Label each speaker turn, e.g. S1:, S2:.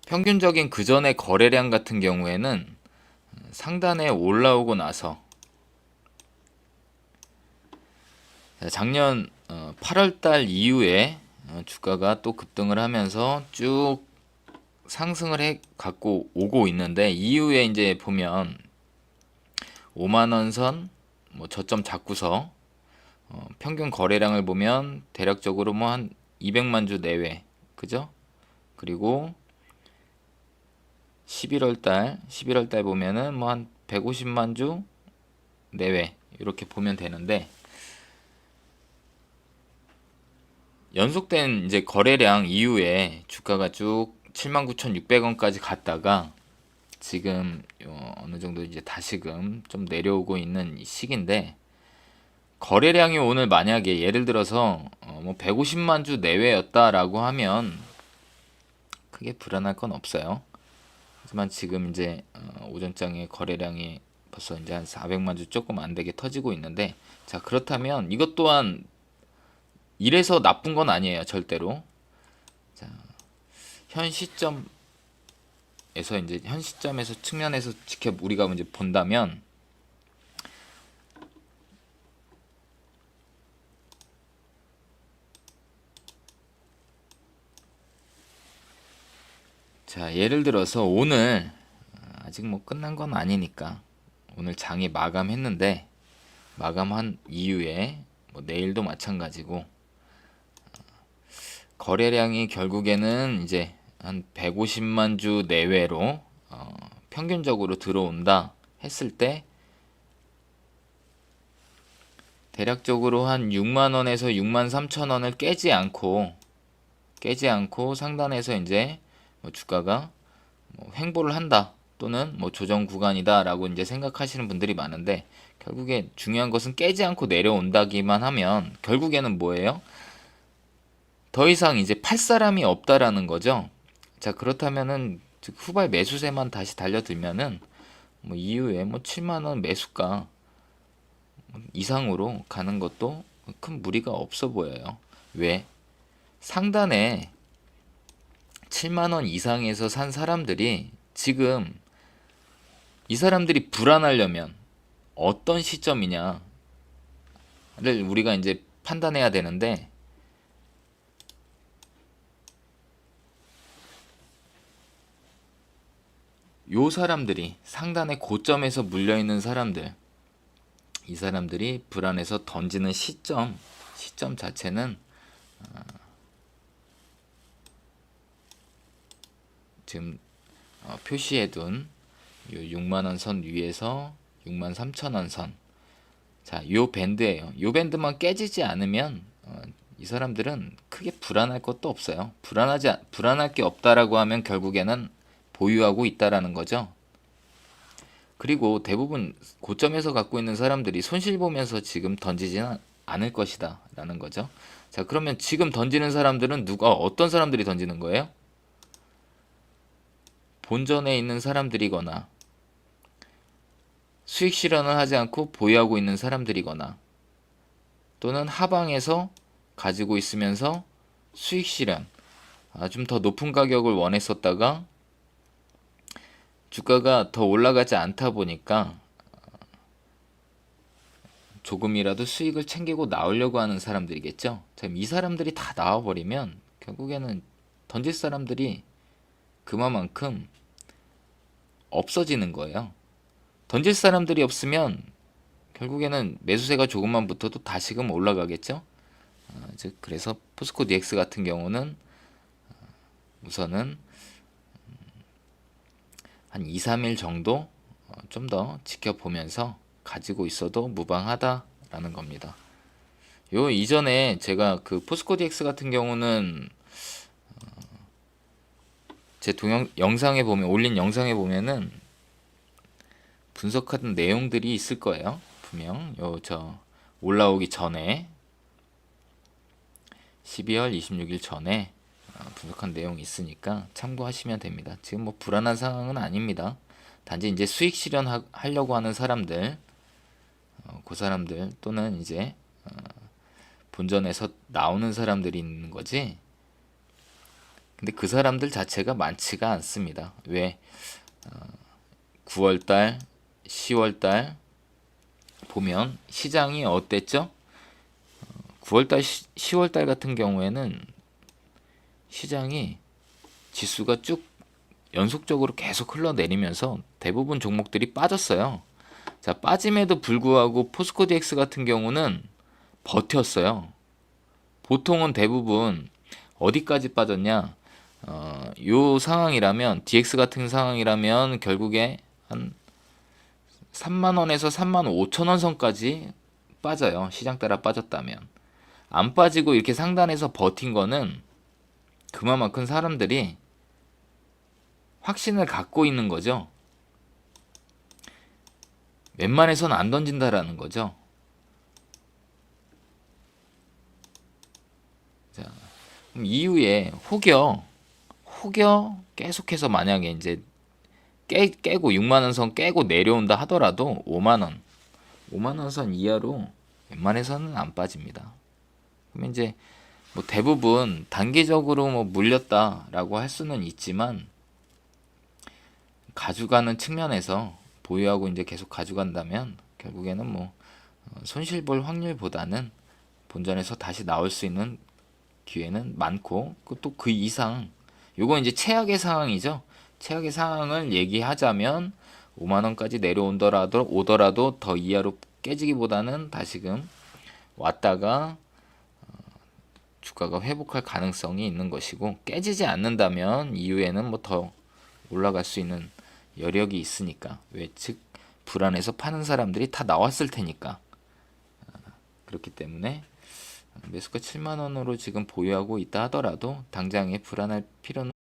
S1: 평균적인 그전의 거래량 같은 경우에는 상단에 올라오고 나서 작년 8월 달 이후에 주가가 또 급등을 하면서 쭉 상승을 해 갖고 오고 있는데, 이후에 이제 보면 5만 원 선 뭐 저점 잡고서 평균 거래량을 보면 대략적으로 뭐 한 200만 주 내외, 그죠? 그리고 11월 달 보면은 뭐 한 150만 주 내외 이렇게 보면 되는데, 연속된 이제 거래량 이후에 주가가 쭉 79,600원까지 갔다가 지금 어느 정도 이제 다시금 좀 내려오고 있는 이 시기인데, 거래량이 오늘 만약에 예를 들어서 뭐 150만 주 내외였다라고 하면 크게 불안할 건 없어요. 하지만 지금 이제 오전장에 거래량이 벌써 이제 한 400만 주 조금 안 되게 터지고 있는데, 자, 그렇다면 이것 또한 이래서 나쁜 건 아니에요, 절대로. 자, 현 시점에서 이제 현 시점에서 측면에서 우리가 이제 본다면, 자, 예를 들어서 오늘 아직 뭐 끝난 건 아니니까 오늘 장이 마감했는데, 마감한 이후에 뭐 내일도 마찬가지고 거래량이 결국에는 이제 한 150만 주 내외로 평균적으로 들어온다 했을 때, 대략적으로 한 6만 원에서 6만 3천 원을 깨지 않고 상단에서 이제 뭐 주가가 뭐 횡보를 한다, 또는 뭐 조정 구간이다라고 이제 생각하시는 분들이 많은데, 결국에 중요한 것은 깨지 않고 내려온다기만 하면 결국에는 뭐예요? 더 이상 이제 팔 사람이 없다라는 거죠. 자, 그렇다면은 즉 후발 매수세만 다시 달려들면은 뭐 이후에 뭐 7만 원 매수가 이상으로 가는 것도 큰 무리가 없어 보여요. 왜? 상단에 7만 원 이상에서 산 사람들이 지금, 이 사람들이 불안하려면 어떤 시점이냐를 우리가 이제 판단해야 되는데, 요 사람들이 상단의 고점에서 물려있는 사람들, 이 사람들이 불안해서 던지는 시점 자체는 지금 표시해둔 요 6만원 선 위에서 6만 3천원 선, 자, 요 밴드예요. 요 밴드만 깨지지 않으면 이 사람들은 크게 불안할 것도 없어요. 불안할 게 없다라고 하면 결국에는 보유하고 있다라는 거죠. 그리고 대부분 고점에서 갖고 있는 사람들이 손실 보면서 지금 던지지는 않을 것이다 라는 거죠. 자, 그러면 지금 던지는 사람들은 어떤 사람들이 던지는 거예요? 본전에 있는 사람들이거나 수익 실현을 하지 않고 보유하고 있는 사람들이거나, 또는 하방에서 가지고 있으면서 수익 실현, 좀 더 높은 가격을 원했었다가 주가가 더 올라가지 않다 보니까 조금이라도 수익을 챙기고 나오려고 하는 사람들이겠죠. 이 사람들이 다 나와버리면 결국에는 던질 사람들이 그만큼 없어지는 거예요. 던질 사람들이 없으면 결국에는 매수세가 조금만 붙어도 다시금 올라가겠죠. 즉 그래서 포스코 DX 같은 경우는 우선은 한 2, 3일 정도 좀 더 지켜보면서 가지고 있어도 무방하다라는 겁니다. 요 이전에 제가 그 포스코 DX 같은 경우는 제 영상에 보면, 올린 영상에 보면은 분석하던 내용들이 있을 거예요. 분명 올라오기 전에 12월 26일 전에 분석한 내용이 있으니까 참고하시면 됩니다. 지금 뭐 불안한 상황은 아닙니다. 단지 이제 수익 실현하려고 하는 사람들, 그 사람들, 또는 이제 본전에서 나오는 사람들이 있는 거지, 근데 그 사람들 자체가 많지가 않습니다. 왜? 9월달, 10월달 보면 시장이 어땠죠? 9월달, 10월달 같은 경우에는 시장이 지수가 쭉 연속적으로 계속 흘러내리면서 대부분 종목들이 빠졌어요. 자, 빠짐에도 불구하고 포스코 DX 같은 경우는 버텼어요. 보통은 대부분 어디까지 빠졌냐? 요 상황이라면 DX 같은 상황이라면 결국에 한 3만 원에서 3만 5천 원 선까지 빠져요. 시장 따라 빠졌다면. 안 빠지고 이렇게 상단에서 버틴 거는 그만큼 사람들이 확신을 갖고 있는 거죠. 웬만해서는 안 던진다라는 거죠. 자, 그럼 이후에 혹여 계속해서 만약에 이제 깨고 6만 원 선 깨고 내려온다 하더라도 5만 원 선 이하로 웬만해서는 안 빠집니다. 그러면 이제 뭐 대부분 단기적으로 뭐 물렸다라고 할 수는 있지만 가져가는 측면에서 보유하고 이제 계속 가져간다면 결국에는 뭐 손실 볼 확률보다는 본전에서 다시 나올 수 있는 기회는 많고 또 그 이상 요거 이제 최악의 상황이죠. 최악의 상황을 얘기하자면 5만 원까지 오더라도 더 이하로 깨지기보다는 다시금 왔다가 주가가 회복할 가능성이 있는 것이고 깨지지 않는다면 이후에는 뭐 더 올라갈 수 있는 여력이 있으니까 즉 불안해서 파는 사람들이 다 나왔을 테니까 그렇기 때문에 매수가 7만 원으로 지금 보유하고 있다 하더라도 당장에 불안할 필요는